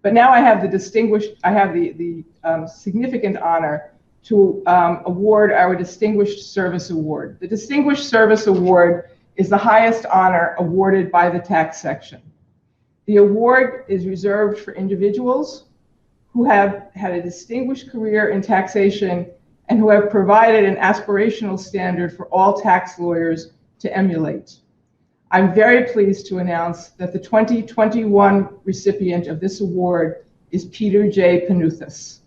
But now I have the significant honor to award our Distinguished Service Award. The Distinguished Service Award is the highest honor awarded by the tax section. The award is reserved for individuals who have had a distinguished career in taxation and who have provided an aspirational standard for all tax lawyers to emulate. I'm very pleased to announce that the 2021 recipient of this award is Peter J. Panuthos.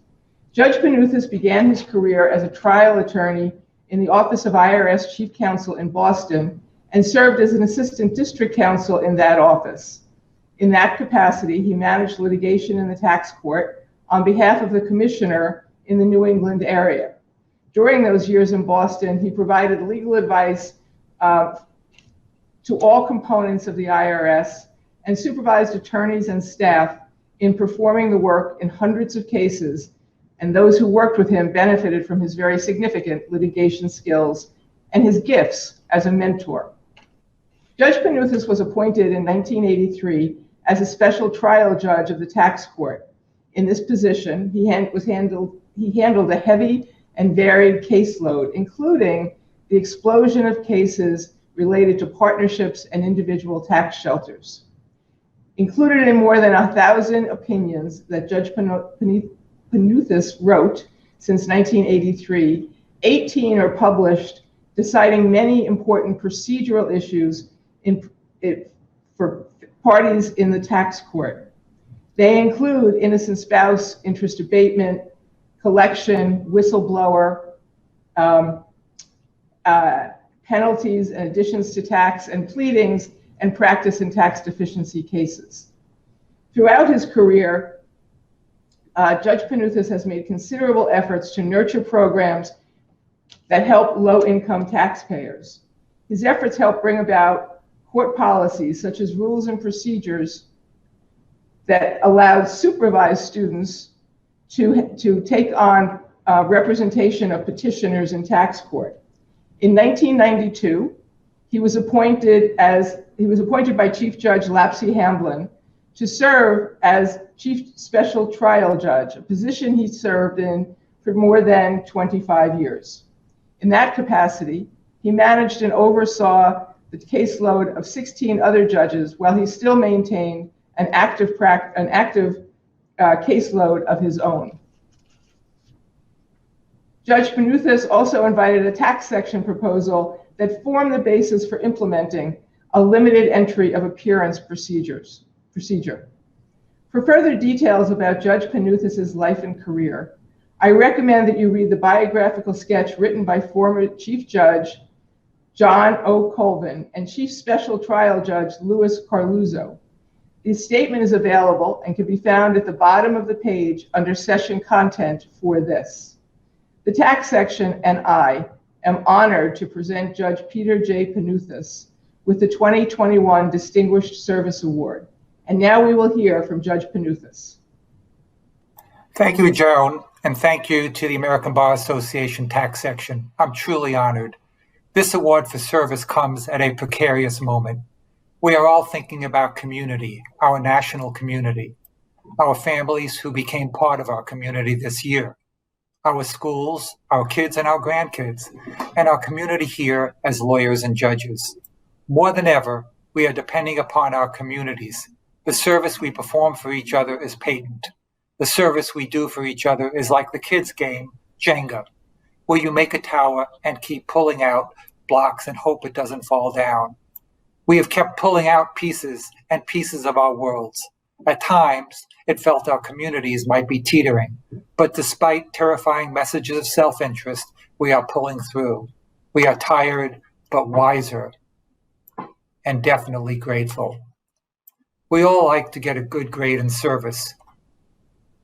Judge Panuthos began his career as a trial attorney in the Office of IRS Chief Counsel in Boston and served as an assistant district counsel in that office. In that capacity, he managed litigation in the tax court on behalf of the commissioner in the New England area. During those years in Boston, he provided legal advice to all components of the IRS and supervised attorneys and staff in performing the work in hundreds of cases, and those who worked with him benefited from his very significant litigation skills and his gifts as a mentor. Judge Panuthos was appointed in 1983 as a special trial judge of the tax court. In this position, he handled a heavy and varied caseload, including the explosion of cases related to partnerships and individual tax shelters. Included in more than 1,000 opinions that Judge Panuthos wrote since 1983, 18 are published, deciding many important procedural issues for parties in the tax court. They include innocent spouse interest abatement, collection, whistleblower, penalties and additions to tax and pleadings, and practice in tax deficiency cases. Throughout his career, Judge Panuthos has made considerable efforts to nurture programs that help low-income taxpayers. His efforts help bring about court policies such as rules and procedures that allow supervised students to take on representation of petitioners in tax court. In 1992, he was appointed by Chief Judge Lapsy Hamblin to serve as Chief Special Trial Judge, a position he served in for more than 25 years. In that capacity, he managed and oversaw the caseload of 16 other judges while he still maintained an active caseload of his own. Judge Panuthos also invited a tax section proposal that formed the basis for implementing a limited entry of appearance procedure. For further details about Judge Panuthos' life and career, I recommend that you read the biographical sketch written by former Chief Judge John O. Colvin and Chief Special Trial Judge Louis Carluzzo. The statement is available and can be found at the bottom of the page under session content for this. The tax section and I am honored to present Judge Peter J. Panuthos with the 2021 Distinguished Service Award. And now we will hear from Judge Panuthos. Thank you, Joan, and thank you to the American Bar Association tax section. I'm truly honored. This award for service comes at a precarious moment. We are all thinking about community, our national community, our families who became part of our community this year, our schools, our kids and our grandkids, and our community here as lawyers and judges. More than ever, we are depending upon our communities. The service we perform for each other is patent. The service we do for each other is like the kids' game, Jenga, where you make a tower and keep pulling out blocks and hope it doesn't fall down. We have kept pulling out pieces and pieces of our worlds. At times, it felt our communities might be teetering, but despite terrifying messages of self-interest, we are pulling through. We are tired, but wiser, and definitely grateful. We all like to get a good grade in service.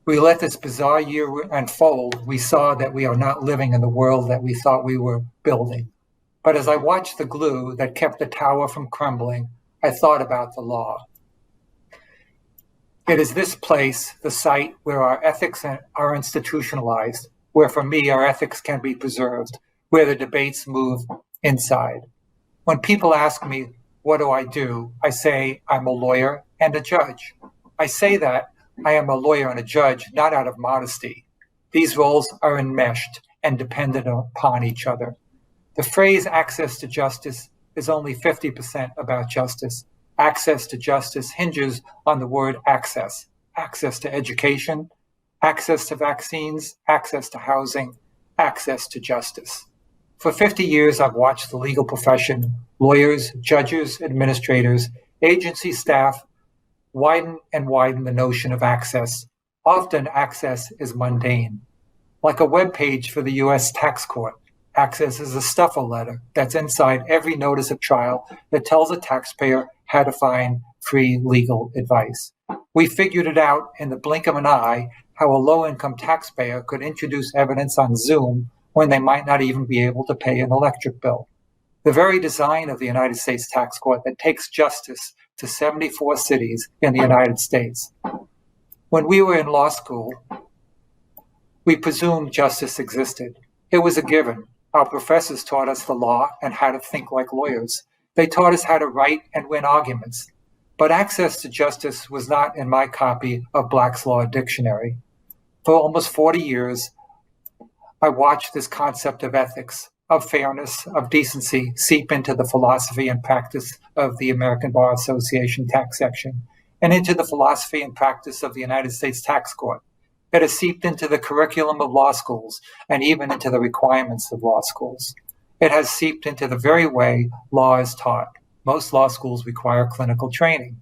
We let this bizarre year unfold. We saw that we are not living in the world that we thought we were building. But as I watched the glue that kept the tower from crumbling, I thought about the law. It is this place, the site, where our ethics are institutionalized, where for me our ethics can be preserved, where the debates move inside. When people ask me, what do? I say I'm a lawyer and a judge. I say that I am a lawyer and a judge, not out of modesty. These roles are enmeshed and dependent upon each other. The phrase access to justice is only 50% about justice. Access to justice hinges on the word access. Access to education, access to vaccines, access to housing, access to justice. For 50 years, I've watched the legal profession, lawyers, judges, administrators, agency staff, widen and widen the notion of access. Often access is mundane. Like a web page for the U.S. tax court, access is a stuffer letter that's inside every notice of trial that tells a taxpayer how to find free legal advice. We figured it out in the blink of an eye how a low-income taxpayer could introduce evidence on Zoom when they might not even be able to pay an electric bill. The very design of the United States Tax Court that takes justice to 74 cities in the United States. When we were in law school, we presumed justice existed. It was a given. Our professors taught us the law and how to think like lawyers. They taught us how to write and win arguments. But access to justice was not in my copy of Black's Law Dictionary. For almost 40 years, I watched this concept of ethics, of fairness, of decency seep into the philosophy and practice of the American Bar Association tax section and into the philosophy and practice of the United States Tax Court. It has seeped into the curriculum of law schools and even into the requirements of law schools. It has seeped into the very way law is taught. Most law schools require clinical training.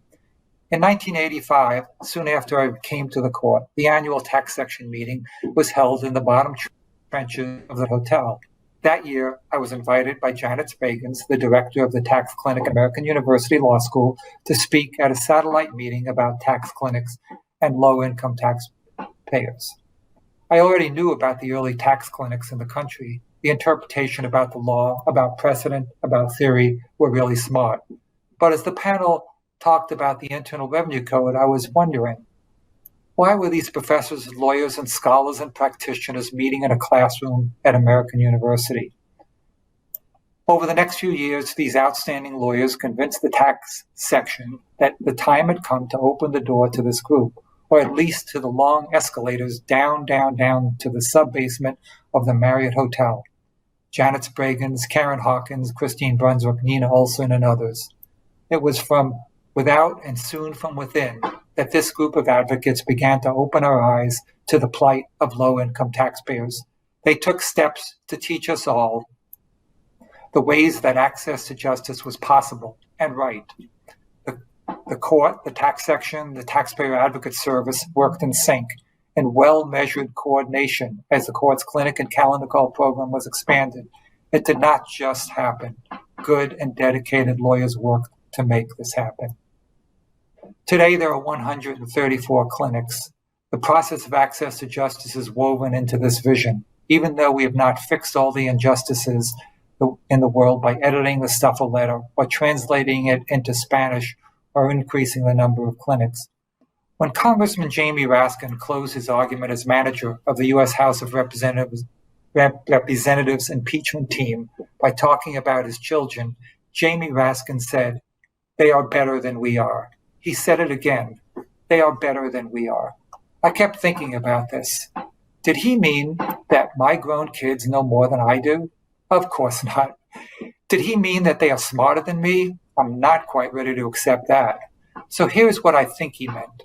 In 1985, soon after I came to the court, the annual tax section meeting was held in the bottom trenches of the hotel. That year, I was invited by Janet Spagans, the director of the tax clinic at American University Law School, to speak at a satellite meeting about tax clinics and low-income taxpayers. I already knew about the early tax clinics in the country. The interpretation about the law, about precedent, about theory were really smart. But as the panel talked about the Internal Revenue Code, I was wondering, why were these professors, lawyers, and scholars and practitioners meeting in a classroom at American University? Over the next few years, these outstanding lawyers convinced the tax section that the time had come to open the door to this group, or at least to the long escalators down to the sub-basement of the Marriott Hotel. Janet Spragans, Karen Hawkins, Christine Brunswick, Nina Olson, and others. It was from without and soon from within that this group of advocates began to open our eyes to the plight of low-income taxpayers. They took steps to teach us all the ways that access to justice was possible and right. The court, the tax section, the taxpayer advocate service worked in sync in well-measured coordination as the court's clinic and calendar call program was expanded. It did not just happen. Good and dedicated lawyers worked to make this happen. Today, there are 134 clinics. The process of access to justice is woven into this vision, even though we have not fixed all the injustices in the world by editing the stuffer letter or translating it into Spanish or increasing the number of clinics. When Congressman Jamie Raskin closed his argument as manager of the U.S. House of Representatives impeachment team by talking about his children, Jamie Raskin said, "They are better than we are." He said it again, "They are better than we are." I kept thinking about this. Did he mean that my grown kids know more than I do? Of course not. Did he mean that they are smarter than me? I'm not quite ready to accept that. So here's what I think he meant.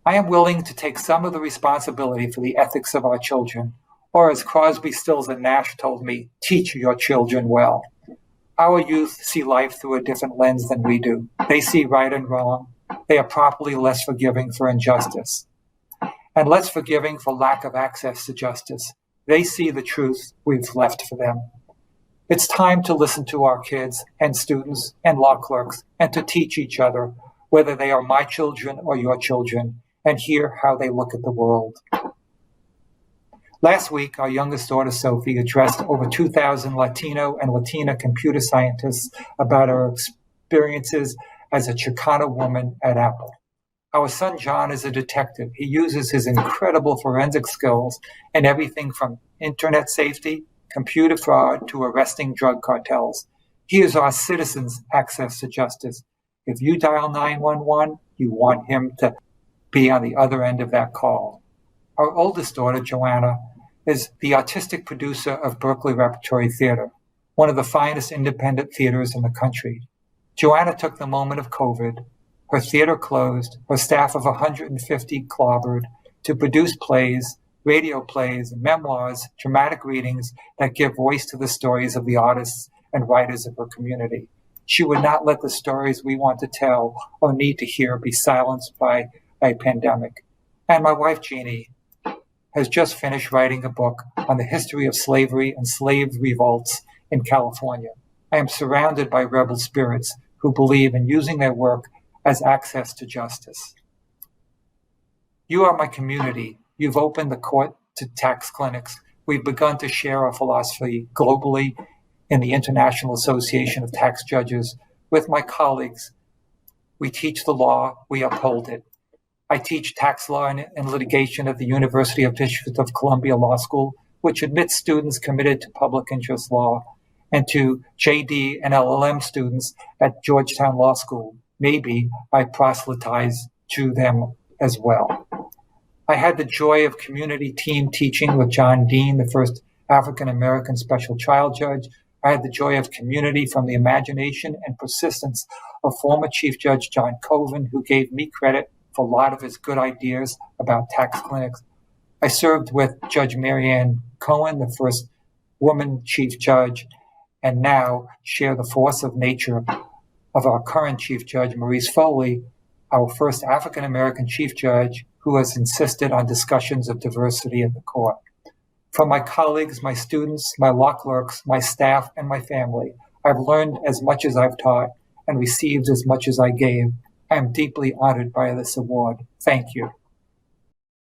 I am willing to take some of the responsibility for the ethics of our children, or as Crosby, Stills, and Nash told me, teach your children well. Our youth see life through a different lens than we do. They see right and wrong. They are probably less forgiving for injustice and less forgiving for lack of access to justice. They see the truth we've left for them. It's time to listen to our kids and students and law clerks and to teach each other, whether they are my children or your children, and hear how they look at the world. Last week, our youngest daughter, Sophie, addressed over 2,000 Latino and Latina computer scientists about our experiences as a Chicana woman at Apple. Our son, John, is a detective. He uses his incredible forensic skills in everything from internet safety, computer fraud, to arresting drug cartels. He is our citizens' access to justice. If you dial 911, you want him to be on the other end of that call. Our oldest daughter, Joanna, is the artistic producer of Berkeley Repertory Theater, one of the finest independent theaters in the country. Joanna took the moment of COVID, her theater closed, her staff of 150 clobbered, to produce plays, radio plays, memoirs, dramatic readings that give voice to the stories of the artists and writers of her community. She would not let the stories we want to tell or need to hear be silenced by a pandemic. And my wife, Jeannie, has just finished writing a book on the history of slavery and slave revolts in California. I am surrounded by rebel spirits who believe in using their work as access to justice. You are my community. You've opened the court to tax clinics. We've begun to share our philosophy globally in the International Association of Tax Judges with my colleagues. We teach the law, we uphold it. I teach tax law and litigation at the University of District of Columbia Law School, which admits students committed to public interest law, and to JD and LLM students at Georgetown Law School. Maybe I proselytize to them as well. I had the joy of community team teaching with John Dean, the first African-American special child judge. I had the joy of community from the imagination and persistence of former Chief Judge John Coven, who gave me credit for a lot of his good ideas about tax clinics. I served with Judge Marianne Cohen, the first woman Chief Judge, and now share the force of nature of our current Chief Judge, Maurice Foley, our first African-American Chief Judge, who has insisted on discussions of diversity in the court. From my colleagues, my students, my law clerks, my staff, and my family, I've learned as much as I've taught and received as much as I gave. I am deeply honored by this award. Thank you.